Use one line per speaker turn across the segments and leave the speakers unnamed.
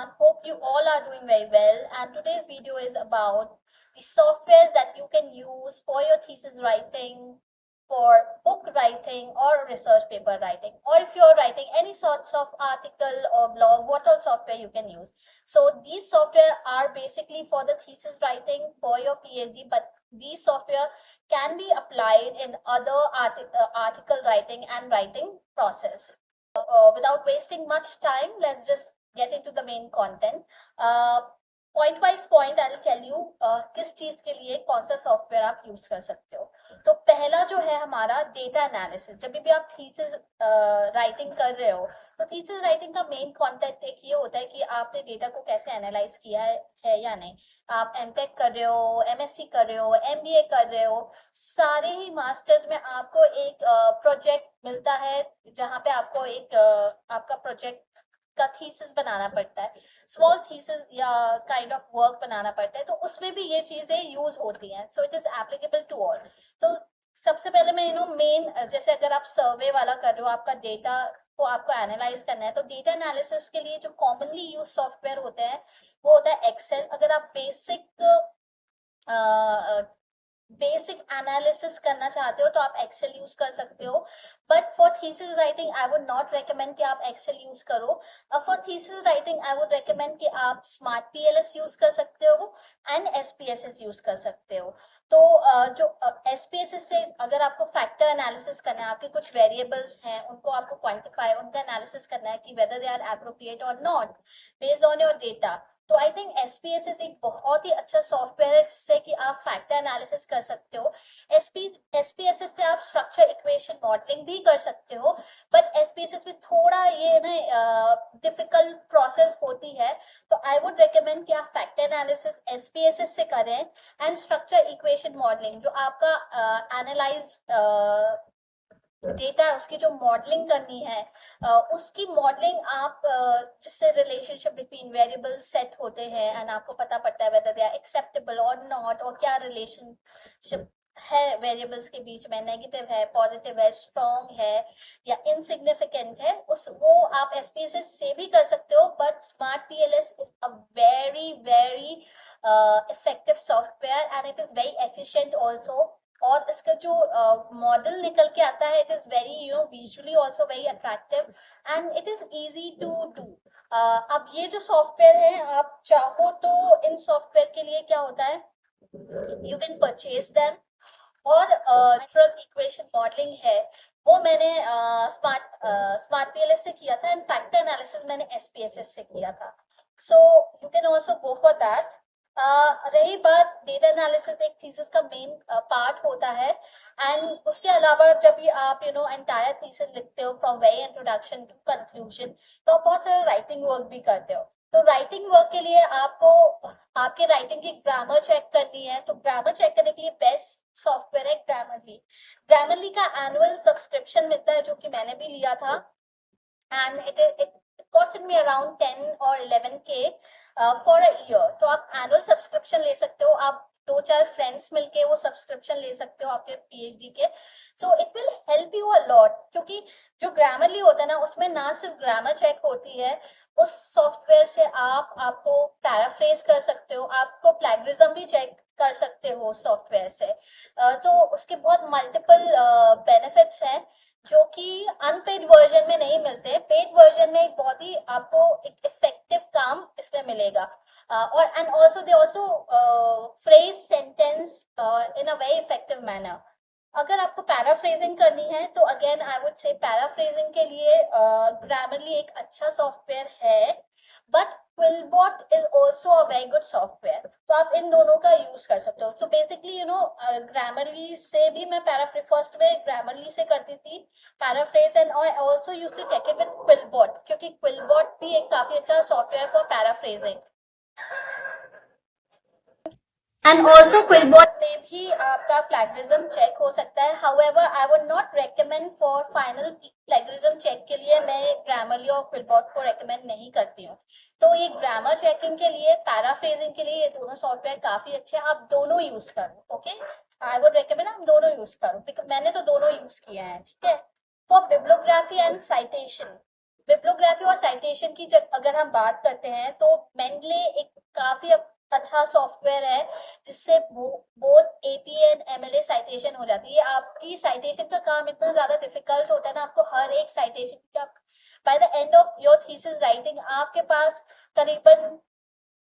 everyone. Hope you all are doing very well. And today's video is about the softwares that you can use for your thesis writing, for book writing or research paper writing, or if you're writing any sorts of article or blog, what all software you can use. So these software are basically for the thesis writing for your PhD, but these software can be applied in other article writing and writing process. Without wasting much time, let's just get into the main content. Point wise point I will tell you किस चीज के लिए कौन सा software आप use कर सकते हो. तो पहला जो है हमारा डेटा एनालिसिस. जब भी आप थीसिस राइटिंग कर रहे हो तो थीसिस राइटिंग का मेन कॉन्टेक्ट एक ये होता है कि आपने डेटा को कैसे एनालाइज किया है या नहीं. आप एमटेक कर रहे हो, एमएससी कर रहे हो, एमबीए कर रहे हो, सारे ही मास्टर्स में आपको एक प्रोजेक्ट मिलता है जहां पे आपको एक आपका प्रोजेक्ट का थीसिस बनाना पड़ता है, स्मॉल थीसिस या काइंड ऑफ वर्क बनाना पड़ता है. तो उसमें भी ये चीजें यूज होती हैं. So it is applicable to all. तो सबसे पहले मैं मेन, जैसे अगर आप सर्वे वाला कर रहे हो, आपका डेटा को आपको एनालाइज करना है, तो डेटा एनालिसिस के लिए जो कॉमनली यूज सॉफ्टवेयर होते हैं वो होता है एक्सेल. अगर आप बेसिक एनालिसिस करना चाहते हो तो आप एक्सेल यूज कर सकते हो. But for thesis writing I would not recommend कि आप एक्सेल यूज करो. For thesis writing I would recommend कि आप स्मार्ट पीएलएस यूज कर सकते हो एंड एसपीएसएस यूज कर सकते हो. तो जो एसपीएसएस से अगर आपको फैक्टर एनालिसिस करना है, आपके कुछ वेरिएबल्स हैं उनको आपको क्वांटिफाई, उनका एनालिसिस करना है कि वेदर दे आर एप्रोप्रिएट और not based on your data, तो आई थिंक एसपीएसएस एक बहुत ही अच्छा सॉफ्टवेयर है जिससे कि आप फैक्टर एनालिसिस कर सकते हो. एसपीएसएस से आप स्ट्रक्चर इक्वेशन मॉडलिंग भी कर सकते हो, बट एसपीएसएस में थोड़ा ये ना डिफिकल्ट प्रोसेस होती है. तो आई वुड रिकमेंड कि आप फैक्टर एनालिसिस एसपीएसएस से करें एंड स्ट्रक्चर इक्वेशन मॉडलिंग, जो आपका एनालाइज डेटा है उसकी जो मॉडलिंग करनी है, उसकी मॉडलिंग आप जिससे रिलेशनशिप बिटवीन वेरिएबल्स सेट होते हैं एंड आपको पता पड़ता है वेदर दे आर एक्सेप्टेबल और नॉट, और क्या रिलेशनशिप है वेरिएबल्स के बीच में, नेगेटिव है, पॉजिटिव है, स्ट्रॉन्ग है या इनसिग्निफिकेंट है, वो आप एसपीएसएस से भी कर सकते हो. But smart PLS is a very very effective software and it is very efficient also. और इसका जो मॉडल निकल के आता है, it is very visually also very attractive and it is easy to do. अब ये जो सॉफ्टवेयर है, आप चाहो तो इन सॉफ्टवेयर के लिए क्या होता है, यू कैन परचेज देम. और नेचुरल इक्वेशन मॉडलिंग है वो मैंने स्मार्ट पीएलएस से किया था एंड फैक्टर एनालिसिस मैंने एसपीएसएस से किया था. So you can also go for that. रही बात डेटा एनालिसिस, एक थीसिस का मेन पार्ट होता है एंड उसके अलावा जब भी आप एंटायर थीसिस लिखते हो from very introduction to conclusion, तो आप बहुत सारा राइटिंग वर्क भी करते हो. तो राइटिंग वर्क के लिए आपको आपके राइटिंग की ग्रामर चेक करनी है. तो ग्रामर चेक करने के लिए बेस्ट सॉफ्टवेयर है ग्रामरली. ग्रामरली का एनुअल सब्सक्रिप्शन मिलता है जो कि मैंने भी लिया था and it costed me around 10 or 11K for a year. तो आप एनुअल सब्सक्रिप्शन ले सकते हो, आप 2-4 फ्रेंड्स मिलके वो सब्सक्रिप्शन ले सकते हो आपके पीएचडी के. So it will help you a lot, क्योंकि जो ग्रामरली होता है ना, उसमें ना सिर्फ ग्रामर चेक होती है, उस सॉफ्टवेयर से आपको पैराफ्रेज कर सकते हो, आपको प्लैगरिज्म भी चेक कर सकते हो सॉफ्टवेयर से. तो उसके बहुत मल्टीपल बेनिफिट्स हैं जो कि अनपेड वर्जन में नहीं मिलते. पेड वर्जन में एक बहुत ही आपको एक इफेक्टिव काम इसमें मिलेगा. और and also they also phrase sentence in a very effective manner. अगर आपको पैराफ्रेजिंग करनी है तो again I would say paraphrasing के लिए ग्रामरली एक अच्छा सॉफ्टवेयर है, but QuillBot is also a very good software. तो आप इन दोनों का यूज कर सकते हो. सो बेसिकली ग्रामरली से भी मैं पैराफ्रेज फर्स्ट में ग्रामरली से करती थी paraphrase and I also use to take it with QuillBot, क्योंकि क्विलबॉट भी एक काफी अच्छा software for paraphrasing. And also QuillBot में भी आपका प्लैगरिज्म चेक हो सकता है. However I would not recommend for final plagiarism check के लिए मैं ग्रामरली और क्विलबॉट को रेकमेंड नहीं करती हूँ. तो ये ग्रामर चेकिंग के लिए, पैराफ्रेजिंग के लिए ये दोनों सॉफ्टवेयर काफी अच्छे हैं. आप दोनों यूज करो. ओके, आई वुड रेकमेंड आप दोनों यूज करो, बिकॉज मैंने तो दोनों यूज किया है. ठीक है. For bibliography and citation, bibliography और साइटेशन की अगर हम बात करते हैं तो मेंडले एक काफी अच्छा सॉफ्टवेयर है जिससे both AP and MLA citation हो जाती है। आपकी साइटेशन का काम इतना ज्यादा डिफिकल्ट होता है ना, आपको हर एक साइटेशन का by the end of your thesis writing आपके पास करीबन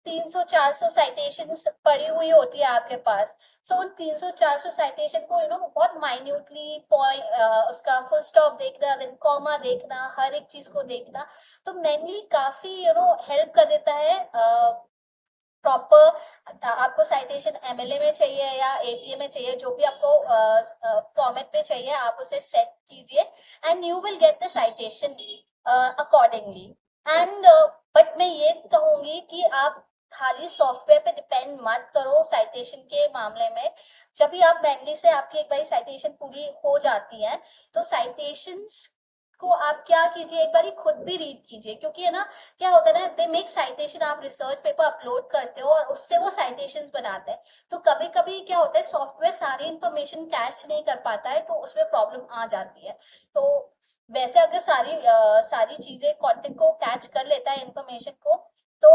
300-400 साइटेशंस पड़ी हुई होती है आपके पास। सो उन 300-400 साइटेशन को बहुत माइन्यूटली पॉइंट उसका फुल स्टॉप देखना, देन कॉमा देखना, हर एक चीज को देखना, तो मेनली काफी हेल्प कर देता है। प्रॉपर आपको साइटेशन एमएलए में चाहिए या एपीए में चाहिए, जो भी आपको फॉर्मेट में चाहिए आप उसे सेट कीजिए and you will get the citation accordingly. And but मैं ये कहूंगी कि आप खाली सॉफ्टवेयर पे डिपेंड मत करो साइटेशन के मामले में। जब भी आप मैनुअली से आपकी एक बार साइटेशन पूरी हो जाती है तो साइटेशंस को आप क्या कीजिए, एक बार खुद भी रीड कीजिए, क्योंकि है ना क्या होता है ना, दे मेक साइटेशन, आप रिसर्च पेपर अपलोड करते हो और उससे वो साइटेशंस बनाते हैं, तो कभी कभी क्या होता है सॉफ्टवेयर सारी इंफॉर्मेशन कैच नहीं कर पाता है तो उसमें प्रॉब्लम आ जाती है। तो वैसे अगर सारी चीजें कंटेंट को कैच कर लेता है इंफॉर्मेशन को, तो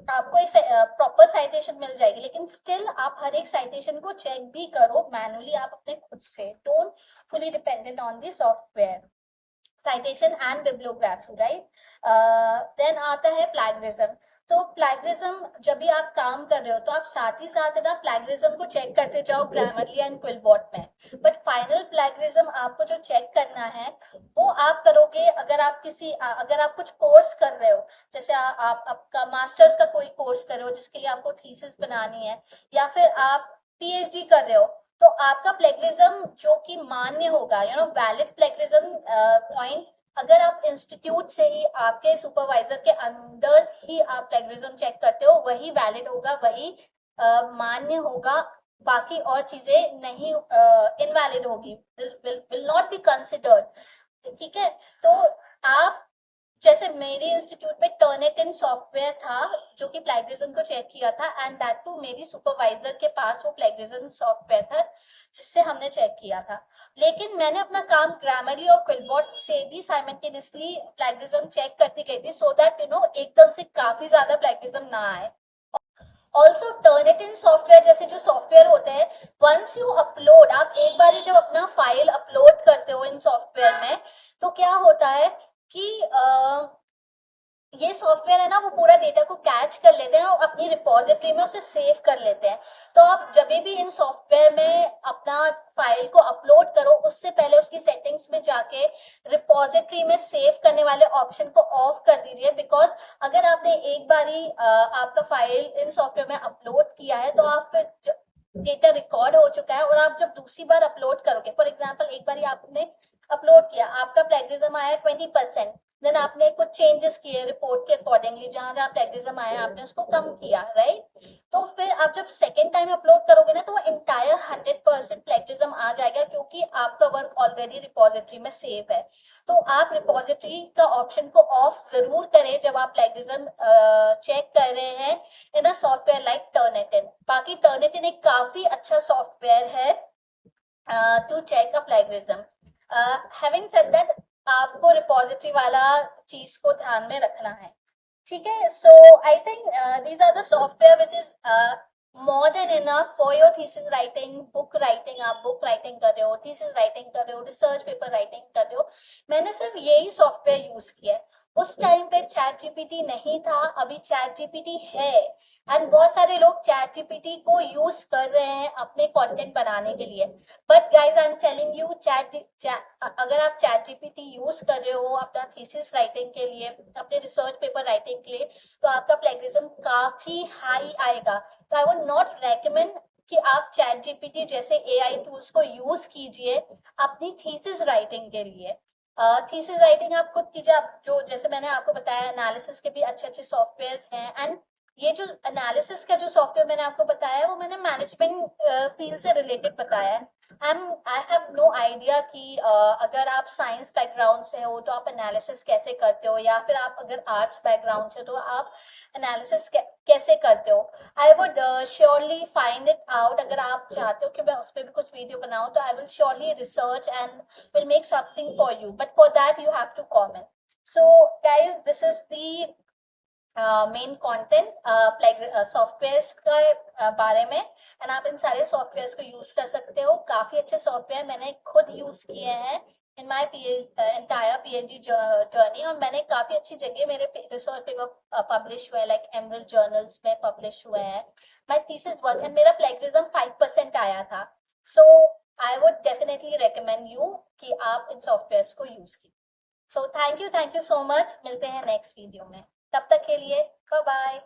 आपको एक प्रॉपर साइटेशन मिल जाएगी, लेकिन स्टिल आप हर एक साइटेशन को चेक भी करो मैनुअली आप अपने खुद से, don't fully dependent on the software. Citation and bibliography, right. Then आता है प्लैगरिज्म। तो प्लैगरिज्म जब भी आप काम कर रहे हो तो आप साथ ही साथ है ना प्लैगरिज्म को चेक करते जाओ ग्रामरली एंड क्विलबॉट में, बट फाइनल प्लैगरिज्म आपको जो चेक करना है वो आप करोगे अगर आप कुछ कोर्स कर रहे हो, जैसे आप आपका मास्टर्स का कोई कोर्स कर रहे हो जिसके लिए आपको थीसिस बनानी है, या फिर आप पीएचडी कर रहे हो, तो आपका प्लेगरिज्म जो कि मान्य होगा, वैलिड प्लेगरिज्म पॉइंट, अगर आप इंस्टीट्यूट से ही आपके सुपरवाइजर के अंदर ही आप प्लेगरिज्म चेक करते हो वही वैलिड होगा, वही मान्य होगा, बाकी और चीजें नहीं इनवैलिड होगी, विल नॉट बी कंसिडर्ड। ठीक है, तो आप जैसे मेरे इंस्टीट्यूट में टर्निटिन सॉफ्टवेयर था जो कि प्लेगरिज्म को चेक किया था, एंड दैट टू मेरी सुपरवाइजर के पास वो प्लेगरिज्म सॉफ्टवेयर था जिससे हमने चेक किया था। लेकिन मैंने अपना काम ग्रामरली और क्विलबॉट से भी साइमल्टेनियसली प्लेगरिज्म चेक करती गई थी, सो दैट एकदम से काफी ज्यादा प्लेगरिज्म ना आए। ऑल्सो टर्निटिन सॉफ्टवेयर जैसे जो सॉफ्टवेयर होते हैं, वंस यू अपलोड, आप एक बार जब अपना फाइल अपलोड करते हो इन सॉफ्टवेयर में, तो क्या होता है कि ये सॉफ्टवेयर है ना वो पूरा डेटा को कैच कर लेते हैं और अपनी रिपोजिटरी में उसे सेव कर लेते हैं। तो आप जब भी इन सॉफ्टवेयर में अपना फाइल को अपलोड करो उससे पहले उसकी सेटिंग्स में जाके रिपोजिटरी में सेव करने वाले ऑप्शन को ऑफ कर दीजिए, बिकॉज अगर आपने एक बार ही आपका फाइल इन सॉफ्टवेयर में अपलोड किया है तो आप फिर डेटा रिकॉर्ड हो चुका है, और आप जब दूसरी बार अपलोड करोगे, फॉर एग्जाम्पल एक बार आपने अपलोड किया, आपका प्लेगरिज्म आया 20%, देन आपने कुछ चेंजेस किए रिपोर्ट के अकॉर्डिंगली, जहां जहां प्लेगरिज्म आया आपने उसको कम किया, राइट। तो फिर आप जब सेकेंड टाइम अपलोड करोगे ना तो वो इंटायर 100% प्लेगरिज्म आ जाएगा, क्योंकि आपका वर्क ऑलरेडी रिपोजिटरी में सेव है। तो आप रिपोजिटरी का ऑप्शन को ऑफ जरूर करें जब आप प्लेगरिज्म चेक कर रहे हैं in a software like Turnitin. बाकी टर्निटिन एक काफी अच्छा सॉफ्टवेयर है to check a plagiarism. Having said that, आपको रिपोजिटरी वाला चीज को ध्यान में रखना है, ठीक है। So I think these are the software which is more than enough for your thesis writing, book writing, आप बुक राइटिंग कर रहे हो, थीसिस राइटिंग कर रहे हो, रिसर्च पेपर राइटिंग कर रहे हो, मैंने सिर्फ यही सॉफ्टवेयर यूज किया है। उस टाइम पे चैट जीपीटी नहीं था, अभी चैट जीपीटी है, एंड बहुत सारे लोग चैट जीपीटी को यूज कर रहे हैं अपने कंटेंट बनाने के लिए। But guys I am telling you, अगर आप चैट जीपीटी यूज कर रहे हो अपना थीसिस राइटिंग के लिए, अपने रिसर्च पेपर राइटिंग के लिए, तो आपका प्लेगरिज्म काफी हाई आएगा। तो आई वुड नॉट रेकमेंड कि आप चैट जीपीटी जैसे एआई टूल्स को यूज कीजिए अपनी थीसिस राइटिंग के लिए। थीसिस राइटिंग आप खुद कीजिए, आप जो जैसे मैंने आपको बताया एनालिसिस के भी अच्छे अच्छे सॉफ्टवेयर हैं, एंड ये जो एनालिसिस का जो सॉफ्टवेयर मैंने आपको बताया है वो मैंने मैनेजमेंट फील्ड से रिलेटेड बताया है। आई हैव नो आइडिया कि अगर आप साइंस बैकग्राउंड से हो तो आप एनालिसिस कैसे करते हो, या फिर आप अगर आर्ट्स बैकग्राउंड से तो आप एनालिसिस कैसे करते हो। I would surely find it out, अगर आप चाहते हो कि मैं उस पर भी कुछ वीडियो बनाऊं तो I will surely research and will make something for you, but for that you have to comment. So guys, this is the main content softwares का बारे में, एंड आप इन सारे सॉफ्टवेयर्स को यूज कर सकते हो। काफी अच्छे सॉफ्टवेयर मैंने खुद यूज किए हैं in my entire PhD journey, और मैंने काफी अच्छी जगह मेरे रिसर्च पेपर पब्लिश हुए, लाइक एमरल्ड जर्नल्स में पब्लिश हुए हैं माय थीसिस वर्क, एंड मेरा प्लेगरिज्म 5% आया था। So I would definitely recommend you कि आप इन सॉफ्टवेयर्स को यूज कीजिए। So thank you so much, मिलते हैं नेक्स्ट वीडियो में, तब तक के लिए बाय बाय।